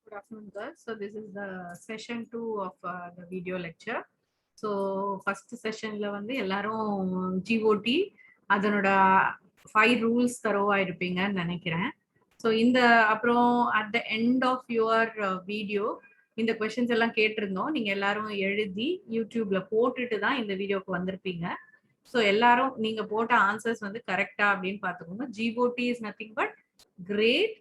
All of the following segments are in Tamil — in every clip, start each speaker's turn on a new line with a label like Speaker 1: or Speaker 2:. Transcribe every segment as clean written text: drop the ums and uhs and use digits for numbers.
Speaker 1: Good afternoon, girls. So this is the session 2 of the video lecture. So first sessionல வந்து எல்லாரும் GOT அதனோட 5 rules தரோவா இருப்பீங்கன்னு நினைக்கிறேன். So இந்த அப்புறம் at the end of your video இந்த questions எல்லாம் கேட்டிருந்தோம். நீங்க எல்லாரும் எழுதி யூடியூப்ல போட்டுட்டு தான் இந்த வீடியோக்கு வந்திருப்பீங்க. ஸோ எல்லாரும் நீங்க போட்ட ஆன்சர்ஸ் வந்து கரெக்டா அப்படின்னு பார்த்துக்கோங்க. GOT is nothing but great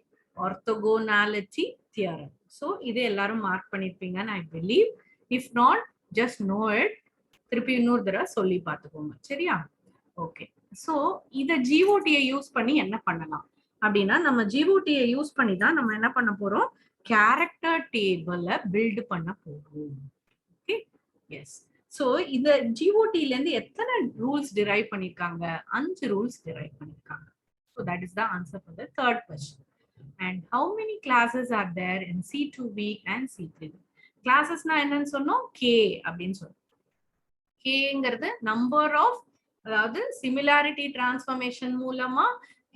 Speaker 1: orthogonality theorem. So இது எல்லாரும் mark பண்ணிருப்பீங்கன்னு I believe. If not, just know it. திருப்பி இன்னொரு தடவை சொல்லி பார்த்துக்கோங்க. சரியா? ஓகே. ஸோ இதை GOT-யை யூஸ் பண்ணி என்ன பண்ணலாம் அப்படின்னா, நம்ம GOT-யை யூஸ் பண்ணி தான் நம்ம என்ன பண்ண போறோம், கேரக்டர் டேபிளை பில்ட் பண்ண போறோம். Okay, S. ஸோ இந்த GOT-ல இருந்து எத்தனை ரூல்ஸ் டிரைவ் பண்ணிருக்காங்க? 5 ரூல்ஸ் டிரைவ் பண்ணிருக்காங்க. So that is the answer for the third question. And how many classes are there in C2V and C3V? Classes na enna sonnom K அப்படினு சொல்றோம். Kங்கிறது நம்பர் ஆஃப், அதாவது சிமிலாரிட்டி டிரான்ஸ்ஃபர்மேஷன் மூலமா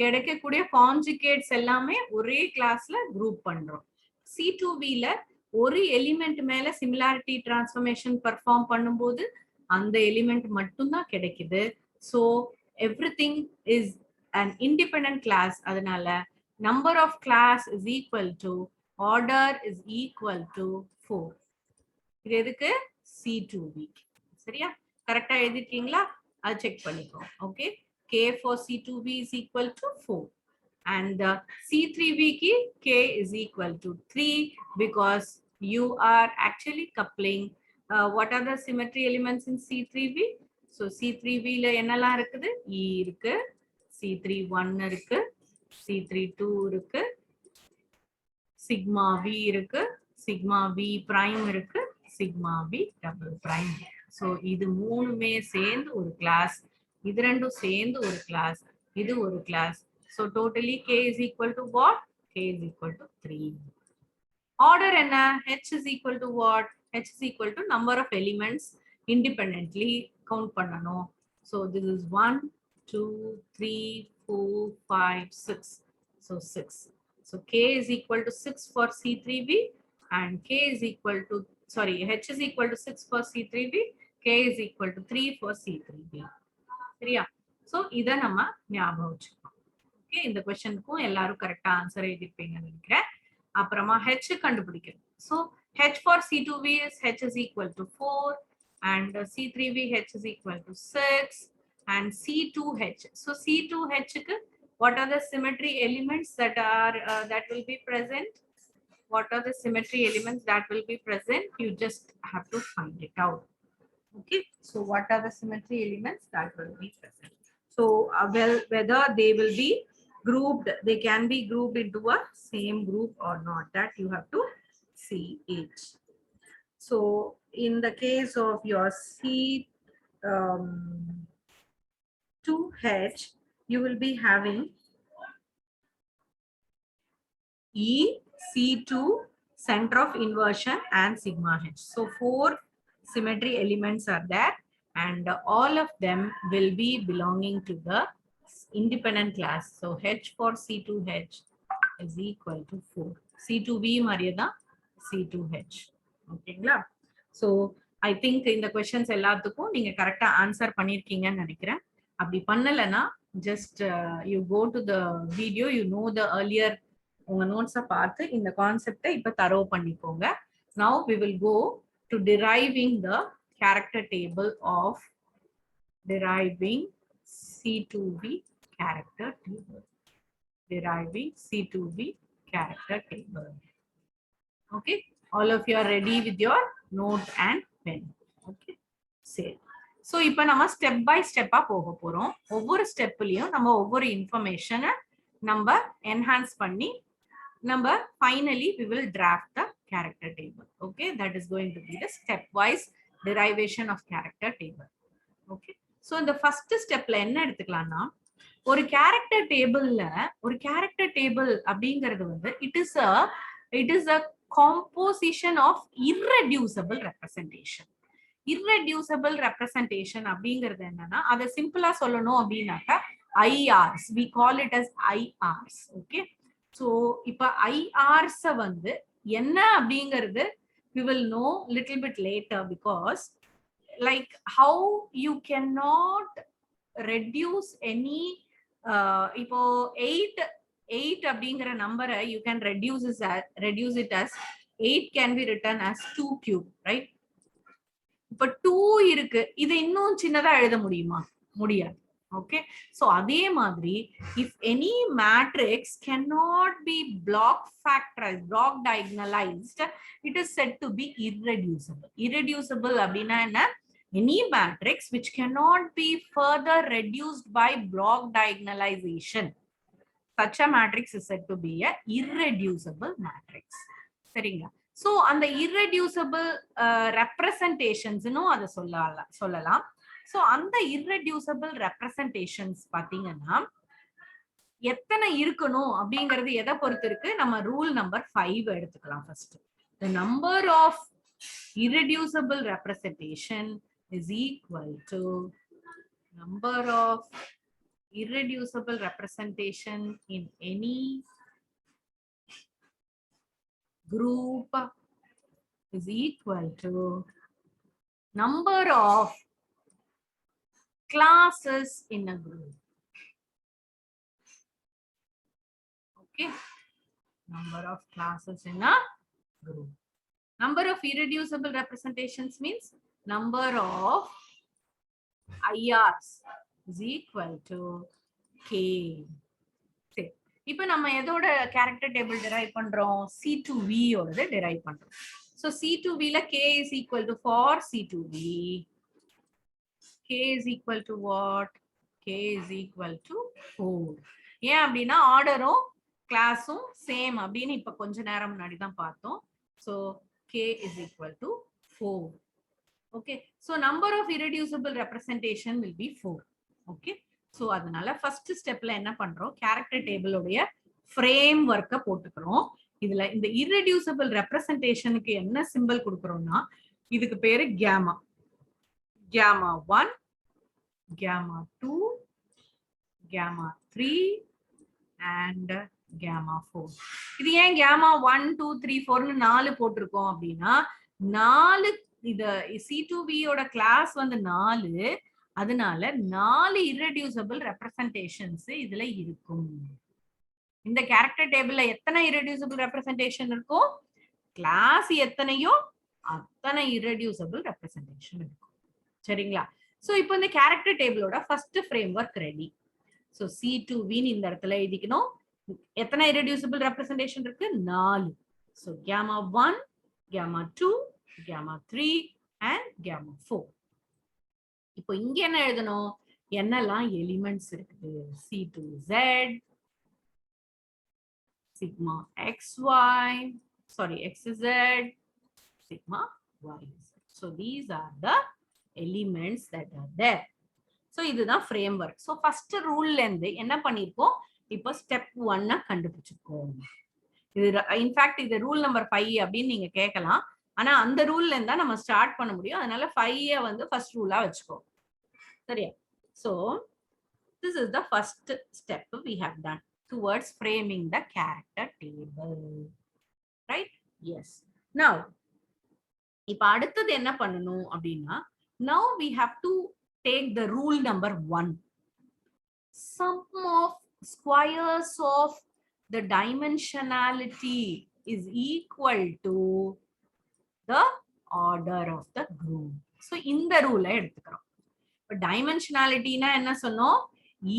Speaker 1: கிடைக்கக்கூடிய கான்ஜுகேட்ஸ் எல்லாமே ஒரே கிளாஸ்ல குரூப் பண்றோம். C2V-ல ஒரு எலிமெண்ட் மேல சிமிலாரிட்டி டிரான்ஸ்ஃபர்மேஷன் பெர்ஃபார்ம் பண்ணும்போது அந்த எலிமெண்ட் மட்டும்தான் கிடைக்குது. So everything is an independent class. அதனால number of class is equal to order is equal to 4. இது எதுக்கு? C2V. சரியா? கரெக்டா எழுதிட்டீங்களா? அது செக் பண்ணிக்கோ. Okay, K for C2V is equal to 4 and C3V ki K is equal to 3 because you are actually coupling what are the symmetry elements in C3V? So C3V la என்னலாம் இருக்குது? E இருக்கு, C31 இருக்கு, C32 இருக்கு, சிக்மா V இருக்கு, சிக்மா V prime இருக்கு, sigma V double prime. So இது மூணுமே சேர்ந்து ஒரு கிளாஸ், இது ரெண்டும் சேர்ந்து ஒரு கிளாஸ், இது ஒரு class. So totally K is equal to what? K is equal to 3. Order என்ன? H is equal to what? H is equal to number of elements independently count பண்ணணும். So this is 1, 2, 3, 4, 5, 6. So 6. So K is equal to 6 for C3V and K is equal to, sorry, H is equal to 6 for C3V, K is equal to 3 for C3V. சரியா? So இதை நம்ம ஞாபகம் வச்சுக்கணும். ஓகே, இந்த கொஸ்டினுக்கும் எல்லாரும் கரெக்டா ஆன்சர் எழுதிருப்பீங்கன்னு நினைக்கிறேன். அப்புறமா H கண்டுபிடிக்கணும். So H for C2V is H is equal to 4 and C3V H is equal to 6 and C2H. So C2H க்கு what are the symmetry elements that are that will be present? What are the symmetry elements that will be present? You just have to find it out. Okay, so what are the symmetry elements that will be present? So well, whether they will be grouped, they can be grouped into a same group or not, that you have to see it. So in the case of your C2H, you will be having E, C2, center of inversion and sigma H. So 4 symmetry elements are there and all of them will be belonging to the independent class. So H for C2H is equal to 4. C2V mariada C2H. ஓகேங்களா? ஸோ ஐ திங்க் இந்த கொஸ்டின்ஸ் எல்லாத்துக்கும் நீங்க கரெக்டா ஆன்சர் பண்ணிருக்கீங்கன்னு நினைக்கிறேன். அப்படி பண்ணலைன்னா just you go to the video, you know the earlier உங்க நோட்ஸை பார்த்து இந்த கான்செப்டை இப்ப தரோ பண்ணிக்கோங்க. Now we will go to deriving the character table of deriving C2V character table. Deriving C2V character table. Okay, all of you are ready with your note and pen. Okay, சரி. ஸோ இப்போ நம்ம ஸ்டெப் பை ஸ்டெப்பா போக போறோம். ஒவ்வொரு ஸ்டெப்லயும் நம்ம ஒவ்வொரு இன்ஃபர்மேஷனை நம்ம என்ஹான்ஸ் பண்ணி நம்ம finally we will draft the character table. Okay, that is going to be the stepwise derivation of character table. Okay, so இந்த ஃபர்ஸ்ட் ஸ்டெப்ல என்ன எடுத்துக்கலாம்னா, ஒரு கேரக்டர் டேபிள்ல ஒரு கேரக்டர் டேபிள் அப்படிங்கிறது வந்து it is a composition of irreducible representation. Irreducible representation அப்படிங்கிறது என்னன்னா, அதை சிம்பிளா சொல்லணும் அப்படின்னாக்கா IRs, we call it as IRs. Okay, so இப்ப IRs வந்து என்ன அப்படிங்கிறது we will know little bit later, because like how you cannot reduce any இப்போ 8 அப்படிங்கிற நம்பரை you can reduce it as 8 can be written as 2 cube, right? இப்ப 2 இருக்கு, இது இன்னும் சின்னதா எழுத முடியுமா? முடியாது. Okay, so அதே மாதிரி if any matrix cannot be block factorized, block diagonalized, it is said to be irreducible. Irreducible அப்படின்னா என்ன? Any matrix which cannot be further reduced by block diagonalization, such a matrix is said to be a irreducible matrix. சரிங்களா? So அந்த irreducible representations அத சொல்லலாம். So அந்த irreducible representations பாத்தீங்கன்னா எத்தனை இருக்கணும் அப்படிங்கிறது எதை பொறுத்து இருக்கு? நம்ம ரூல் நம்பர் 5 எடுத்துக்கலாம். First the number of irreducible representation is equal to number of irreducible representation in any group is equal to number of classes in a group. Okay, number of classes in a group. Number of irreducible representations means number of IRs is equal to K. இப்போ நம்ம எதோட கேரக்டர் டேபிள் டிரைவ் பண்றோம்? C2V ஓடது டிரைவ் பண்றோம். So C2V ல K is equal to, for C2V K is equal to what? K is equal to 4. ஏன் அப்படின்னா ஆர்டரும் கிளாஸும் சேம் அப்படின்னு இப்ப கொஞ்ச நேரம் முன்னாடி தான் பார்த்தோம். So K is equal to 4. Okay, so number of irreducible representation will be 4. Okay, so அதனால ஃபர்ஸ்ட் ஸ்டெப்ல என்ன பண்றோம்? கேரக்டர் டேபிள் உடைய ஃப்ரேம் ஒர்க்க போட்டுக்கிறோம். இதுல இந்த irreducible representationக்கு என்ன சிம்பல் கொடுக்கறோம்னா, இதுக்கு பேரு gamma. Gamma 1, gamma 2, gamma 3 and gamma 4. இது ஏன் gamma 1 2 3 4 னு 4 போட்டுருக்கோம் அப்படின்னா, 4 இது C2V ஓட கிளாஸ் வந்து 4, அதனால 4 irreducible representations இதுல இருக்கும். இந்த கேரக்டர் டேபிள்ல எத்தனை irreducible representation இருக்கும்? கிளாஸ் எத்தனையோ அத்தனை irreducible representation இருக்கும். சரிங்களா? சோ இப்போ இந்த கேரக்டர் டேபிளோட first framework ready. So C2V இந்த இடத்துல எழுதிக்கணும். எத்தனை irreducible representation இருக்கு? 4. So gamma 1, gamma 2, gamma 3 and gamma 4. இப்போ இங்க என்ன எழுதணும்? என்னெல்லாம் எலிமெண்ட்ஸ் இருக்குது? C2Z, sigma XY, sorry XZ, sigma YZ. So these are the elements that are there. So இதுதான் framework. So first rule இருந்து என்ன பண்ணிருக்கோம்? இப்போ step 1 கண்டுபிடிச்சிருக்கோம். இது இன்ஃபேக்ட் இது ரூல் நம்பர் 5 அப்படின்னு நீங்க கேட்கலாம். ஆனா அந்த ரூல்ல இருந்தா நம்ம ஸ்டார்ட் பண்ண முடியும். அதனால 5 வந்து ஃபர்ஸ்ட் ரூலா வெச்சுக்கோ. சரியா? So this is the first step we have done towards framing the character table. Right? Yes. Now இப்ப அடுத்து என்ன பண்ணனும் அப்படினா, now we have to take the rule number 1. Sum of squares of the dimensionality is equal to the order of the group. So இந்த ரூலை எடுத்துக்கிறோம். இப்ப dimensionalityனா என்ன சொன்னோம்?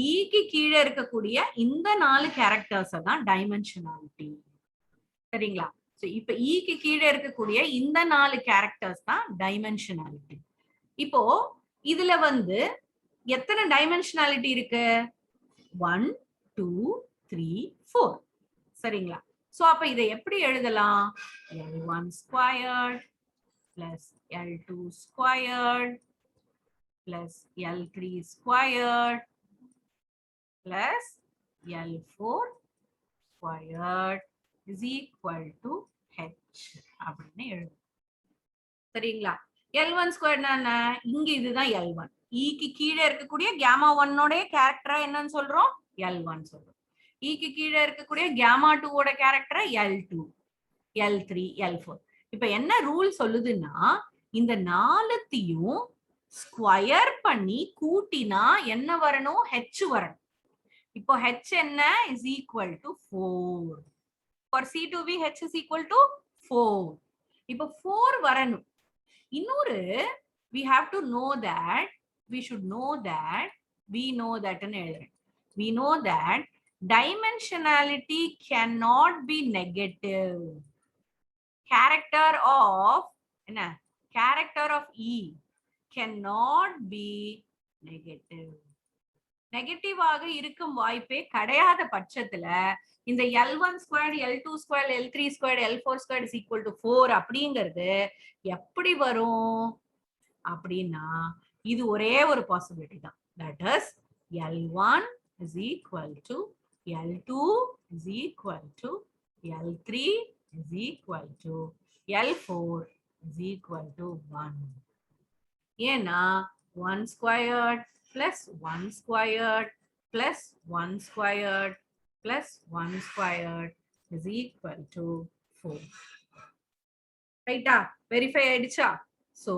Speaker 1: E க்கு கீழே இருக்கக்கூடிய இந்த 4 கேரக்டர்ஸ் தான் dimensionality. சரிங்களா? So இப்ப E க்கு கீழே இருக்கக்கூடிய இந்த 4 கேரக்டர்ஸ் தான் dimensionality. இப்போ இதுல வந்து எத்தனை dimensionality இருக்கு? 1 2 3 4. சரிங்களா? சோ அப்ப இதை எப்படி எழுதலாம்? L1 squared plus L2 squared plus L3 squared plus L4 squared is equal to H அப்படின்னு எழுதும். சரிங்களா? L1 squared என்ன? இங்க இதுதான் L1. E க்கு கீழே இருக்கக்கூடிய gamma 1 ஓட கேரக்டரா என்னன்னு சொல்றோம்? L1 சொல்றோம். E க்கு கீழே இருக்கக்கூடிய gamma 2 ஓட கேரக்டரா L2. L3, L4. இப்ப என்ன ரூல் சொல்லுதுன்னா இந்த நாலுத்தையும் ஸ்கொயர் பண்ணி கூட்டினா என்ன வரணும்? H வரணும். இப்போ H என்ன? is equal to 4. For C2V H is equal to 4. இப்போ 4 வரணும். இன்னொரு we have to know that we should know that we know that we know that dimensionality cannot be negative. Character of E cannot be negative. Negative ஆக இருக்கும் வாய்ப்பே கிடையாத பட்சத்துல இந்த L1 squared, L2 squared, L3 squared, L4 squared is equal to 4 அப்படிங்கிறது எப்படி வரும் அப்படின்னா இது ஒரே ஒரு பாசிபிலிட்டி தான். That is L1 is equal to L2 is equal to L3 is equal to L4 is equal to 1. ஏன்னா 1 squared plus 1 squared plus 1 squared plus 1 squared is equal to 4. Right? Verify ஆயிடுச்சா? So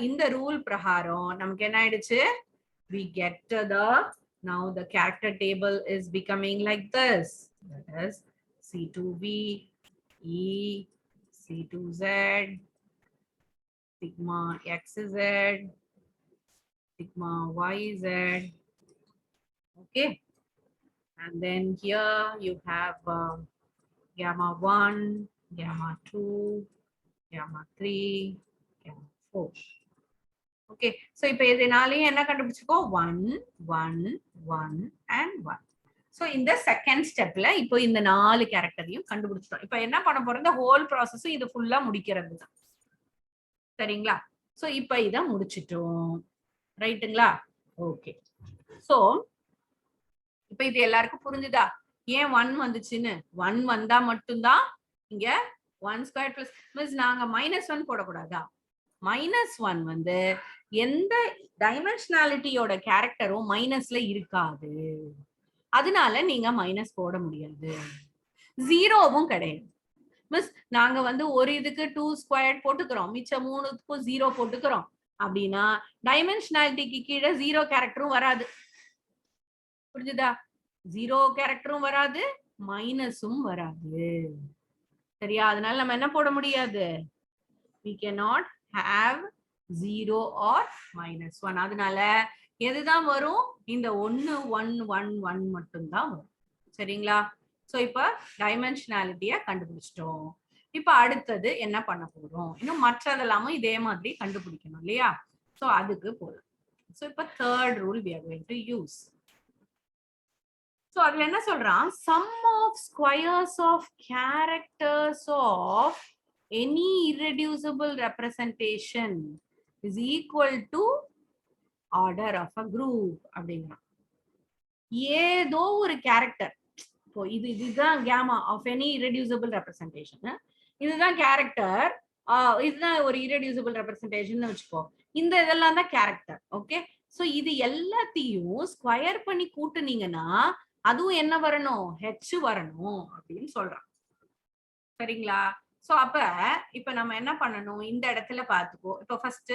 Speaker 1: in the rule பிரகாரம் நமக்கு என்ன ஆயிடுச்சு? We get now the character table is becoming like this. That is C2V, E, C2Z, sigma XZ, sigma YZ. Okay. And then here you have gamma 1, gamma 2, gamma 3, gamma 4. Okay. So இப்போ இதனாலயும் என்ன கண்டுபிடிச்சுக்கோ? 1, 1, 1 and 1. So இந்த செகண்ட் ஸ்டெப்ல இப்போ இந்த 4 கேரக்டரையும் கண்டுபிடிச்சிட்டோம். இப்போ என்ன பண்ண போறோம்? இந்த ஹோல் ப்ராசஸ் இது ஃபுல்லா முடிக்கிறது தான். சரிங்களா? சோ இப்போ இத முடிச்சிட்டோம். ரைட்டுங்களா? ஓகே. சோ இப்போ இது எல்லாருக்கும் புரிஞ்சுதா? ஏன் 1 வந்துச்சுன்னு? 1 வந்தா மட்டும்தான் இங்க 1 ஸ்கொயர் பிளஸ் மிஸ் நாங்க -1 போடக்கூடாதா? -1 வந்து எந்த டைமென்ஷனாலிட்டியோட கேரக்டரும் மைனஸ்ல இருக்காது. அதனால நீங்க மைனஸ் போட முடியாது. ஜீரோவும் கிடையாது. மிஸ் நாங்க வந்து ஒரு இதுக்கு 2 ஸ்கொயர் போட்டுக்கிறோம், மிச்ச 3க்கும் 0 போட்டுக்கிறோம் அப்படின்னா டைமென்ஷனாலிட்டிக்கு கீழே 0 கேரக்டரும் வராது. புரிஞ்சுதா? 0 கேரக்டரும் வராது, மைனஸும் வராது. சரியா? அதனால நம்ம என்ன போட முடியாது? we cannot have 0 or -1. அதனால எதுதான் வரும்? இந்த 1 1 1 1 மட்டும் தான் வரும். சரிங்களா? சோ இப்ப டைமென்ஷனாலிட்டியை கண்டுபிடிச்சிட்டோம். இப்ப அடுத்தது என்ன பண்ண போறோம்? இன்னும் மற்றதெல்லாமும் இதே மாதிரி கண்டுபிடிக்கணும் இல்லையா? சோ அதுக்கு போறோம். சோ இப்ப third rule we are going to use. So அதுல என்ன சொல்றான்? sum of squares of characters of any irreducible representation is equal to order of a group அப்படிங்கிறான். ஏதோ ஒரு கேரக்டர், இப்போ இதுதான் gamma of any irreducible representation. இதுதான் கேரக்டர், இதுதான் ஒரு irreducible representation வச்சுக்கோ. இந்த இதெல்லாம் தான் கேரக்டர். ஓகே. சோ இது எல்லாத்தையும் ஸ்கொயர் பண்ணி கூட்டுனீங்கன்னா அதுவும் என்ன வரணும்? H வரணும் அப்படின்னு சொல்றான். சரிங்களா? சோ அப்ப இப்ப நம்ம என்ன பண்ணணும்? இந்த இடத்துல பாத்துக்கோ. இப்ப ஃபர்ஸ்ட்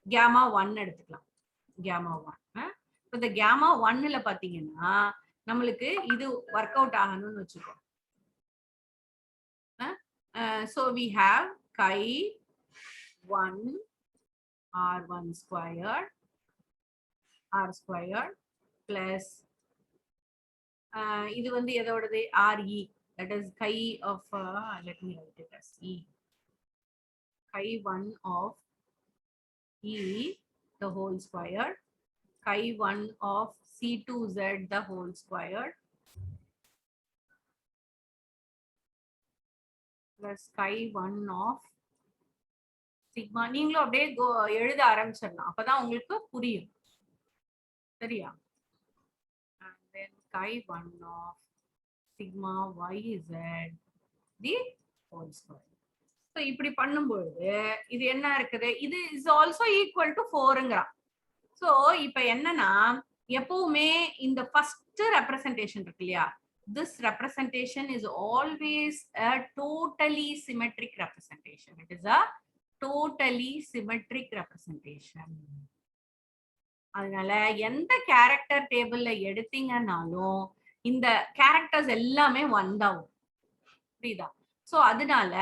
Speaker 1: gamma 1 எடுத்துக்கலாம். gamma 1. இந்த gamma 1ல பாத்தீங்கன்னா நம்மளுக்கு இது ஒர்க் அவுட் ஆகணும்னு வச்சுக்கோ. So we have chi 1 r1 squared r squared plus இது வந்து எதோடது? re, that is chi of let me write it as e, chi 1 of e the whole squared, chi 1 of C2Z the whole squared plus chi 1 of sigma. நீங்களும் அப்படியே எழுத ஆரம்பிச்சிடலாம், அப்பதான் உங்களுக்கு புரியும். சரியா? and then chi 1 of sigma YZ the whole square. so இப்படி பண்ணும்போது இது என்ன இருக்குது? இது is also equal to 4ங்கறான். சோ இப்போ என்னன்னா எப்பவுமே இந்த ஃபர்ஸ்ட் ரெப்ரசன்டேஷன் இருக்கு இல்லையா, this representation is always a totally symmetric representation. It is a totally symmetric representation. அதனால எந்த கேரக்டர் டேபிள்ல எடுத்தீங்கன்னாலும் இந்த கேரக்டர்ஸ் எல்லாமே வந்தாவும் புரியுதா? சோ அதனால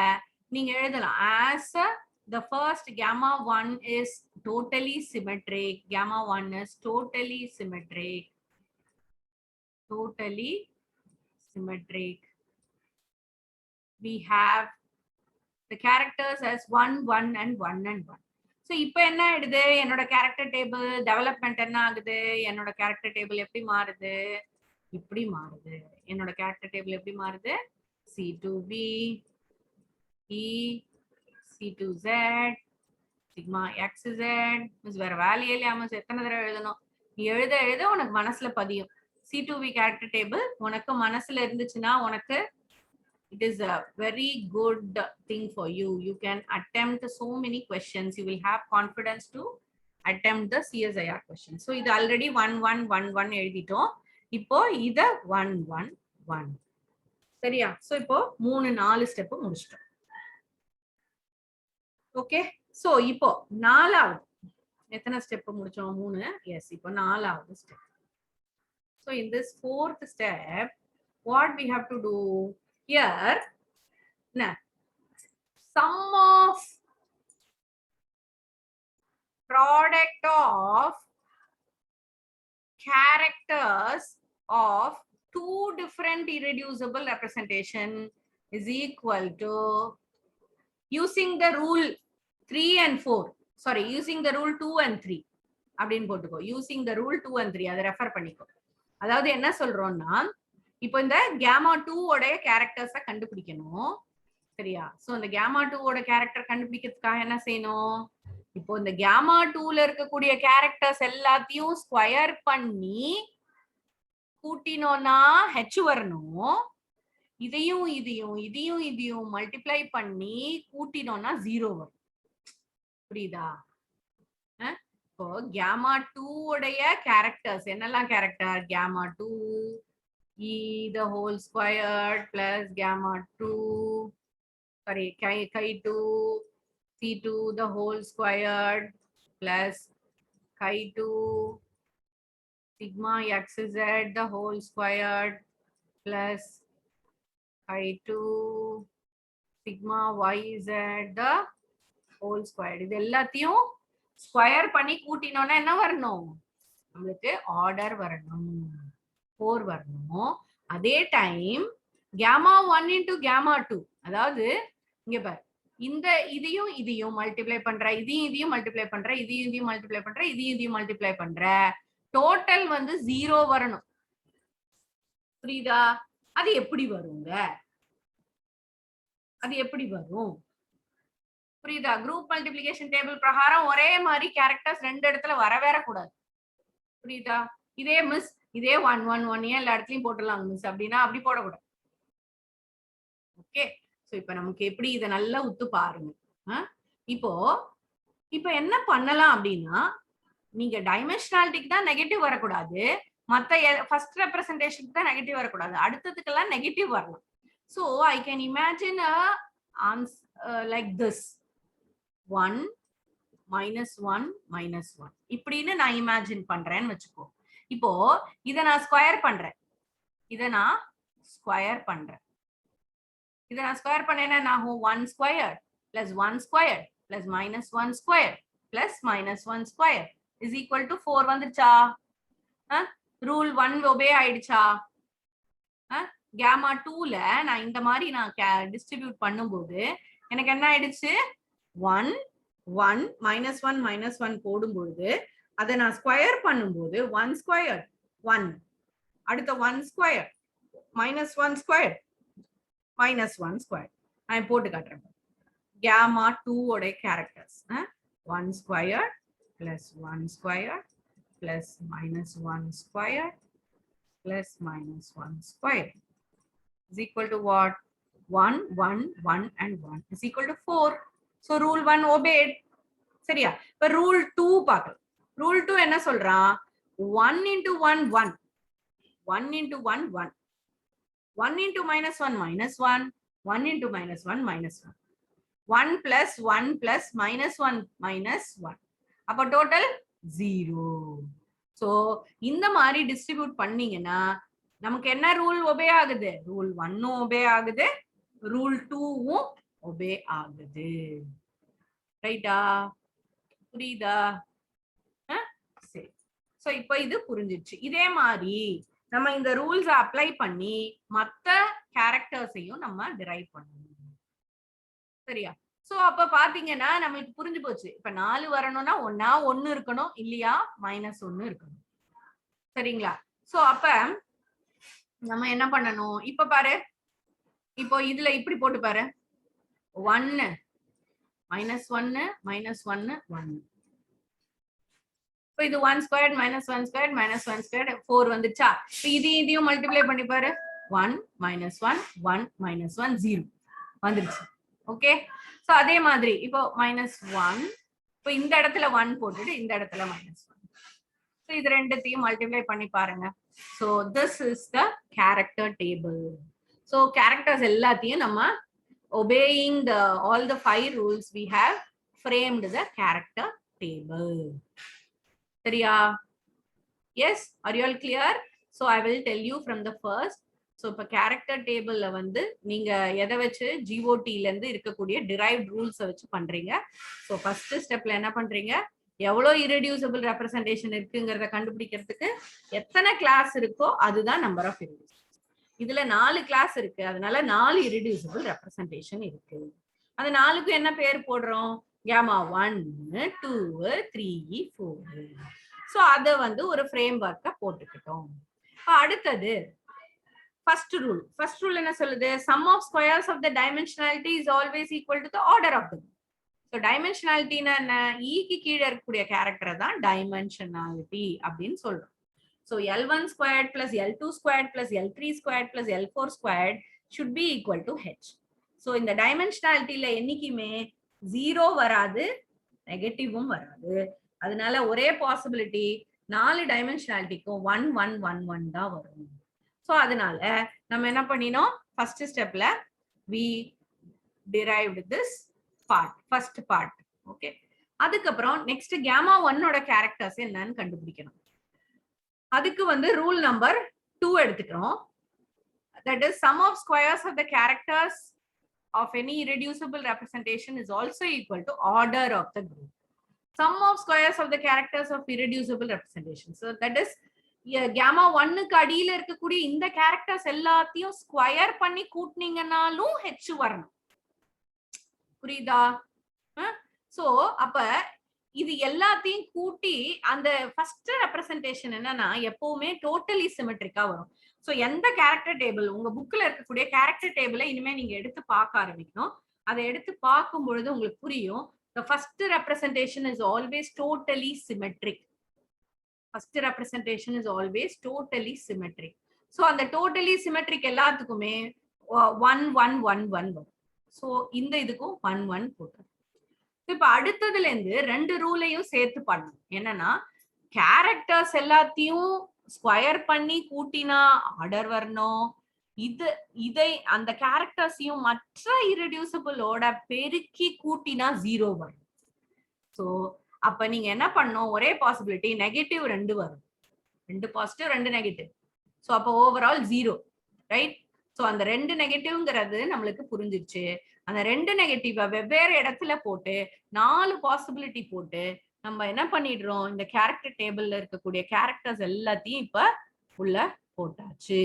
Speaker 1: நீங்க எழுதலாம் as the first gamma 1 is totally symmetric, gamma 1 is totally symmetric, totally symmetric. We have the characters as 1 1 and 1 and 1. So இப்போ என்ன ஆயிடுது, என்னோட கேரக்டர் டேபிள் டெவலப்மெண்ட் என்ன ஆகுது, என்னோட கேரக்டர் டேபிள் எப்படி மாறுது, இப்படி மாறுது. என்னோட கேரக்டர் டேபிள் எப்படி மாறுது, C2B E C2Z sigma XZ. Miss வேற வேலையே இல்லையா மிஸ், எத்தனை தடவை எழுதணும், நீ எழுத எழுத உனக்கு மனசுல பதியும். C2B கேரக்டர் டேபிள் உனக்கு மனசுல இருந்துச்சுன்னா உனக்கு it is a very good thing for you. You can attempt so many questions. You will have confidence to attempt the CSIR question. So இது already 1 1 1 1 எழுதிட்டோம். இப்போ இத 1 1 1 சரியா? சோ இப்போ 3 4 ஸ்டெப் முடிச்சிட்டோம். ஓகே, சோ இப்போ நாலாவது எத்தனை ஸ்டெப் முடிச்சோம், 3. எஸ், இப்போ நாலாவது step. So in this fourth step, what we have to do here, sum of product of characters of two different irreducible representation is equal to, using the rule 3 and 4, sorry, using the rule 2 and 3 அப்படின்னு போட்டுக்கோ. using the rule 2 and 3 அதை ரெஃபர் பண்ணிக்கோ. அதாவது என்ன சொல்றோம்னா, இப்போ இந்த gamma 2 உடைய கேரக்டர்ஸை கண்டுபிடிக்கணும் சரியா? சோ இந்த gamma 2 ஓட கேரக்டர் கண்டுபிடிக்கிறதுக்காக என்ன செய்யணும், இப்போ இந்த gamma 2ல இருக்கக்கூடிய கேரக்டர்ஸ் எல்லாத்தையும் ஸ்கொயர் பண்ணி கூட்டினோம்னா h வரணும். இதையும் இதையும் இதையும் இதையும் மல்டிப்ளை பண்ணி கூட்டினோம்னா 0 வரும். புரியுதா? இப்போ gamma 2 உடைய கேரக்டர்ஸ் என்னெல்லாம் character, gamma 2 e the whole squared plus gamma 2 sorry chi2 c2 the whole squared plus chi2 sigma xz the whole squared plus chi2 sigma yz the whole squared. இது எல்லாத்தையும் ஸ்கொயர் பண்ணி கூட்டினோம்னா என்ன வரணும், நம்மளுக்கு ஆர்டர் வரணும், 4 வரணும். அதே டைம் gamma 1 into gamma 2, அதாவது இங்க பாரு, இந்த இதையும் இதையும் மல்டிப்ளை பண்ற, இதையும் இதையும் மல்டிப்ளை பண்ற, இதையும் இதையும் மல்டிப்ளை பண்ற, இதையும் இதையும் மல்டிப்ளை பண்ற, டோட்டல் வந்து 0 வரணும். புரியுதா? அது எப்படி வருங்க, அது எப்படி வரும் புரியுதா? குரூப் மல்டிப்ளிகேஷன் டேபிள் பிரகாரம் ஒரே மாதிரி கேரக்டர்ஸ் ரெண்டு இடத்துல வரவேற கூடாது. புரியுதா? இதே மிஸ் இதே 1 1 1 ஏன் எல்லா இடத்துலயும் போட்டுடலாம் மிஸ் அப்படின்னா அப்படி போடக்கூடாது. ஓகே, சோ இப்போ நமக்கு எப்படி இதை நல்லா உத்து பாருங்க. இப்போ இப்போ என்ன பண்ணலாம் அப்படின்னா, நீங்க டைமென்ஷனாலிட்டிக்கு தான் நெகட்டிவ் வரக்கூடாது, மத்த ஃபர்ஸ்ட் ரெப்ரசன்டேஷனுக்கு தான் நெகட்டிவ் வரக்கூடாது, அடுத்ததுக்கெல்லாம் நெகட்டிவ் வரலாம். So I can imagine a like this 1 minus 1 minus 1 இப்படின்னு நான் இமேஜின் பண்றேன்னு வச்சுக்கோ. இப்போ இதை நான் ஸ்கொயர் பண்றேன், இதை நான் ஸ்கொயர் பண்றேன், இதை நான் ஸ்கொயர் பண்ணேன்னா நான் 1 square plus 1 square plus minus 1 square plus minus 1 square is equal to 4 வந்துருச்சா? ரூல் 1 ஒபே ஆயிடுச்சா? gamma 2ல நான் இந்த மாதிரி நான் டிஸ்ட்ரிபியூட் பண்ணும்போது எனக்கு என்ன ஆயிடுச்சு, 1 1 minus 1 minus 1 போடும்போது அதை நான் ஸ்கொயர் பண்ணும்போது 1 ஸ்கொயர் 1, அடுத்த 1 square minus 1 square minus 1 square. நான் போட்டு காட்டுறேன். gamma 2 ஓட characters 1 square plus 1 square plus minus 1 square plus minus 1 square is equal to what? 1 1 1 and 1 is equal to 4. So rule 1 obeyed. சரியா? இப்ப rule 2 பார்க்கலாம். rule 2 என்ன சொல்றான், 1 into 1 1, 1 into 1 1, 1 into minus 1 minus 1, 1 into minus 1 minus 1. 1 plus 1 plus minus 1 minus 1. அப்ப total 0. So இந்த மாதிரி distribute பண்ணீங்கன்னா நமக்கு என்ன ரூல் ஒபே ஆகுது? ரூல் 1 ஒபே ஆகுது, ரூல் 2 ஒபே ஆகுது. ரைட்டா? புரியுதா? சரி. சோ இப்போ இது புரிஞ்சிருச்சு. இதே மாதிரி நம்ம இந்த ரூல்ஸ் அப்ளை பண்ணி மத்த கேரக்டர்ஸையும் நம்ம டிரைவ் பண்ணணும். சரியா? சோ அப்ப பாத்தீங்கன்னா நம்மளுக்கு புரிஞ்சு போச்சு. இப்ப 4 வரணும்னா ஒன்னா 1 இருக்கணும், இல்லையா -1 இருக்கணும். சரிங்களா? சோ அப்ப நம்ம என்ன பண்ணணும்? இப்ப பாரு, இப்போ இதுல இப்படி போட்டு பாரு, 1 -1 -1 1. இப்போ இது 1 ஸ்கொயர்ட் -1 ஸ்கொயர்ட் -1 ஸ்கொயர்ட் 4 வந்துச்சா? இப்போ இதையும் மல்டிப்ளை பண்ணி பாரு, 1 -1 1 -1 0 வந்துருச்சு. ஓகே. சோ அதே மாதிரி இப்போ -1, இப்போ இந்த இடத்துல 1 போட்டுட்டு இந்த இடத்துல -1. சோ இது ரெண்டுத்தையும் மல்டிப்ளை பண்ணி பாருங்க. So this is the character table. So characters எல்லாத்தையும் நம்ம obeying all the 5 rules we have framed the character table. சரியா? Yes, are you all clear? So I will tell you from the first. So இப்ப கேரக்டர் டேபிள்ல வந்து நீங்க எதை வச்சு GOT ல இருந்து இருக்கக்கூடிய derived rules வச்சு பண்றீங்க. So ஃபர்ஸ்ட் ஸ்டெப்ல என்ன பண்றீங்க? எவ்வளவு irreducible representation இருக்குங்கிறத கண்டுபிடிக்கிறதுக்கு எத்தனை கிளாஸ் இருக்கோ அதுதான் நம்பர் ஆஃப் irreducible. இதுல 4 கிளாஸ் இருக்கு, அதனால 4 irreducible representation இருக்கு. அந்த 4க்கு என்ன பேர் போடுறோம்? gamma 1 2 3 4. சோ அத வந்து ஒரு ஃப்ரேம் ஒர்க்க போட்டுக்கிட்டோம். அடுத்தது first rule என்ன சொல்லுது? sum of squares of the dimensionality is always equal to the order of them. so dimensionality னா என்ன? e க்கு கீழ இருக்கக்கூடிய கேரக்டர் தான் dimensionality அப்படினு சொல்றோம். so L1 squared plus L2 squared plus L3 squared plus L4 squared should be equal to h. so இந்த dimensionalityல என்னைக்குமே 0 வராது, நெகட்டிவும் வராது. அதனால ஒரே பாசிபிலிட்டி 4 டைமென்ஷனாலிட்டிக்கும் 1 1 1 1 தான் வரும். சோ அதனால நம்ம என்ன பண்ணினோம்? ஃபர்ஸ்ட் ஸ்டெப்ல we derived this part, first part. Okay. அதுக்கப்புறம் நெக்ஸ்ட் gamma 1 ஓட கேரக்டர்ஸ் என்னன்னு கண்டுபிடிக்கணும். அதுக்கு வந்து ரூல் நம்பர் 2 எடுத்துக்கிறோம். that is sum of squares of the characters of any irreducible representation is also equal to order of the group. Sum of squares of the characters of irreducible representation. So that is gamma 1 க்கு அடியில இருக்கக்கூடிய இந்த கேரக்டர்ஸ் எல்லாத்தையும் ஸ்கொயர் பண்ணி கூட்டினீங்கனாலும் h வரணும். புரியுதா? சோ அப்ப இது எல்லாத்தையும் கூட்டி அந்த ஃபர்ஸ்ட் ரெப்ரசன்டேஷன் என்னன்னா எப்பவுமே டோட்டலி சிமெட்ரிக்கா வரும். சோ எந்த கேரக்டர் டேபிள் உங்க புக்ல இருக்கக்கூடிய கேரக்டர் டேபிளை இனிமே நீங்க எடுத்து பார்க்க ஆரம்பிக்கணும். அதை எடுத்து பார்க்கும் பொழுது உங்களுக்கு புரியும். The first representation is always totally symmetric. First representation is always totally symmetric. So அந்த totally symmetric எல்லாத்துக்குமே 1 1 1 1 வரும். So இந்த இதுக்கும் 1 1 போட்டு. இப்ப அடுத்ததுல இருந்து ரெண்டு ரூலையும் சேர்த்து பண்ணணும். என்னன்னா கேரக்டர்ஸ் எல்லாத்தையும் ஸ்கொயர் பண்ணி கூட்டினா ஆர்டர் வரணும். இதை அந்த கேரக்டர்ஸையும் மற்ற irreducible-ஓட பெருக்கி கூட்டினா 0 வரும். சோ அப்ப நீங்க என்ன பண்ணணும்? ஒரே பாசிபிலிட்டி நெகட்டிவ் 2 வரும். 2 பாசிட்டிவ் 2 நெகட்டிவ். சோ அப்ப ஓவரால் 0, ரைட்? சோ அந்த 2 நெகட்டிவ்ங்கிறது நம்மளுக்கு புரிஞ்சிருச்சு. அந்த 2 நெகட்டிவ வெவ்வேறு இடத்துல போட்டு 4 பாசிபிலிட்டி போட்டு நம்ம என்ன பண்ணிடுறோம்? இந்த கேரக்டர் டேபிள்ல இருக்கக்கூடிய கேரக்டர்ஸ் எல்லாத்தையும் இப்ப உள்ள போட்டாச்சு.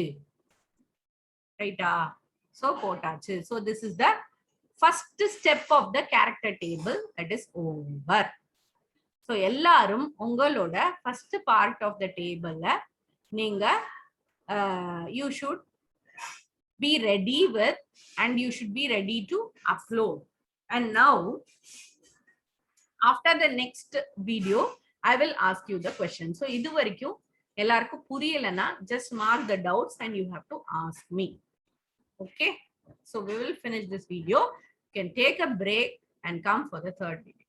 Speaker 1: ரைட்டா? சோ போட்டாச்சு. So this is the first step of the character table that is over. So எல்லாரும் உங்களோட first part of the table நீங்க you should be ready with and you should be ready to upload. And now after the next video I will ask you the question. So இது வரைக்கும் எல்லாருக்கும் புரியலனா just mark the doubts and you have to ask me. Okay, so we will finish this video. You can take a break and come for the third video.